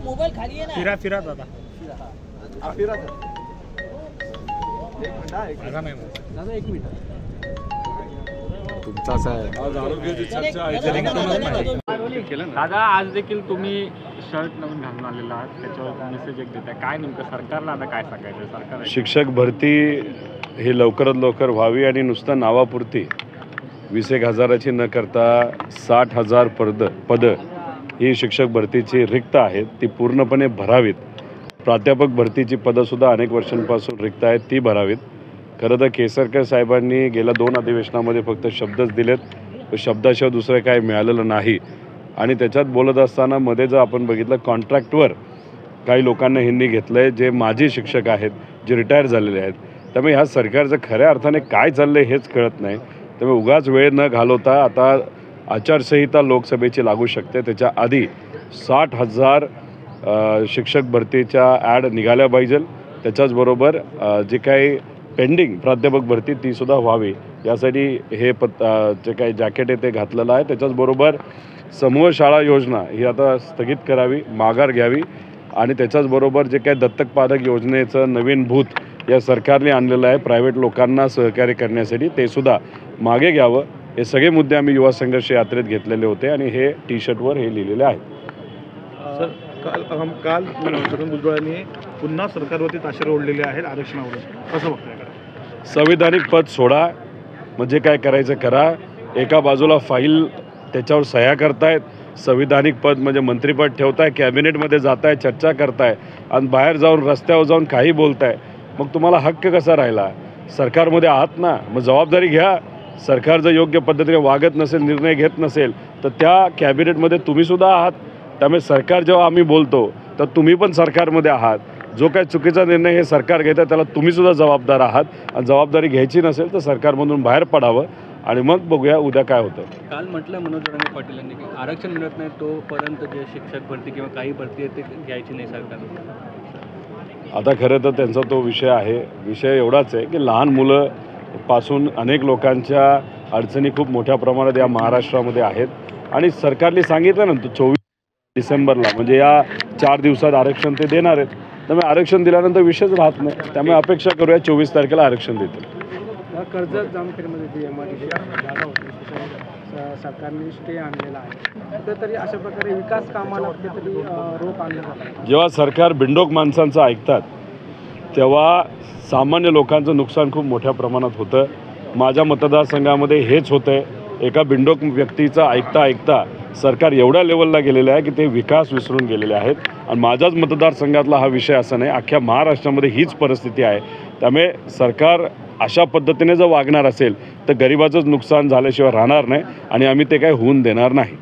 Mobile खाली आहे ना, फिरा दादा, दादा एक मिनिट तुमचाच आहे आज आरोग्याची चर्चा आहे। दादा, आज देखील तुम्ही शर्ट नवीन घालून आलेला आहात, त्याच्यावर मेसेज एक देताय, काय नेमकं सरकारला आता काय सांगायचं? सरकार शिक्षक भरती हे लवकरात लवकर व्हावी आणि नुसतं नावापुरती 20,000 न करता 60,000 पदं ही शिक्षक भरतीची रिक्त आहेत, ती पूर्णपणे भरावीत। प्राध्यापक भरतीची पदंसुद्धा अनेक वर्षांपासून रिक्त आहेत, ती भरावीत। खरं तर केसरकर साहेबांनी गेल्या 2 अधिवेशनामध्ये फक्त शब्दच दिलेत, शब्दाशिवाय दुसरं काय मिळालेलं नाही। आणि त्याच्यात बोलत असताना मध्ये जर आपण बघितलं, कॉन्ट्रॅक्टवर काही लोकांना ह्यांनी घेतलं आहे, जे माजी शिक्षक आहेत, जे रिटायर झालेले आहेत। त्यामुळे ह्या सरकारचं खऱ्या अर्थाने काय चाललं आहे हेच कळत नाही। त्यामुळे उगाच वेळ न घालवता आता आचारसंहिता लोकसभेची लागू शकते, त्याच्या आधी 60,000 शिक्षक भरतीच्या ॲड निघाल्या पाहिजे। त्याच्याचबरोबर जे काही पेंडिंग प्राध्यापक भरती तीसुद्धा व्हावी, यासाठी हे जे काही जॅकेट आहे ते घातलेलं आहे। त्याच्याचबरोबर समूह शाळा योजना ही आता स्थगित करावी, माघार घ्यावी आणि त्याच्याचबरोबर जे काही दत्तक पालक योजनेचं नवीन भूत या सरकारने आणलेलं आहे प्रायव्हेट लोकांना सहकार्य करण्यासाठी, ते सुद्धा मागे घ्यावं। हे सगळे मुद्दे आम्ही युवा संघर्ष यात्रेत घेतलेले होते आणि हे टी शर्टवर हे लिहिलेले आहेत। सर, काल छगन भुजबळांनी पुन्हा सरकारवरती ताशेरे ओढलेले आहेत आरक्षणावर, कसं बघताय? संविधानिक पद सोडा, म्हणजे काय करायचं करा। एका बाजूला फाईल त्याच्यावर सह्या करतायत, संविधानिक पद म्हणजे मंत्रिपद ठेवताय, कॅबिनेटमध्ये जाताय, चर्चा करताय आणि बाहेर जाऊन रस्त्यावर जाऊन काही बोलताय, मग तुम्हाला हक्क कसा राहिला? सरकारमध्ये आहात ना, मग जबाबदारी घ्या। सरकार जर योग्य पद्धतीने वागत नसेल, निर्णय घेत नसेल, तर त्या कॅबिनेटमध्ये तुम्हीसुद्धा आहात। त्यामुळे सरकार जेव्हा आम्ही बोलतो तर तुम्ही पण सरकारमध्ये आहात। जो काही चुकीचा निर्णय हे सरकार घेतं त्याला तुम्हीसुद्धा जबाबदार आहात आणि जबाबदारी घ्यायची नसेल तर सरकारमधून बाहेर पडावं आणि मग बघूया उद्या काय होतं। काल म्हटलं मनोज जरांगे पाटील यांनी की आरक्षण मिळत नाही तोपर्यंत जे शिक्षक भरती किंवा काही भरती आहे ते घ्यायची नाही सरकार। आता खरं तर त्यांचा तो विषय आहे, विषय एवढाच आहे की लहान मुलं पासून अनेक लोकांच्या अडचणी खूप मोठ्या प्रमाणात या महाराष्ट्रामध्ये आहेत आणि सरकारने सांगितलं ना 24 डिसेंबरला, म्हणजे या 4 दिवसात आरक्षण ते देणार आहेत। त्यामुळे आरक्षण दिल्यानंतर विषयच राहत नाही, त्यामुळे अपेक्षा करूया 24 तारखेला आरक्षण देतील। कर्जत जामखेडमध्ये जी MIDC जागा होती सरकारने स्टे आणलेला आहे, कुठेतरी अशा प्रकारे विकास कामाला कुठेतरी रोख आणला जातो। जेव्हा सरकार बिंडोक माणसांचं ऐकतात तेव्हा सामान्य लोकांचं नुकसान खूप मोठ्या प्रमाणात होतं। माझ्या मतदारसंघामध्ये हेच होतं आहे, एका बिंडोक व्यक्तीचं ऐकता सरकार एवढ्या लेवलला गेलेलं आहे की ते विकास विसरून गेलेले आहेत। आणि माझ्याच मतदारसंघातला हा विषय असा नाही, अख्ख्या महाराष्ट्रामध्ये हीच परिस्थिती आहे। त्यामुळे सरकार अशा पद्धतीने जर वागणार असेल तर गरिबाचंच नुकसान झाल्याशिवाय राहणार नाही आणि आम्ही ते काही होऊन देणार नाही।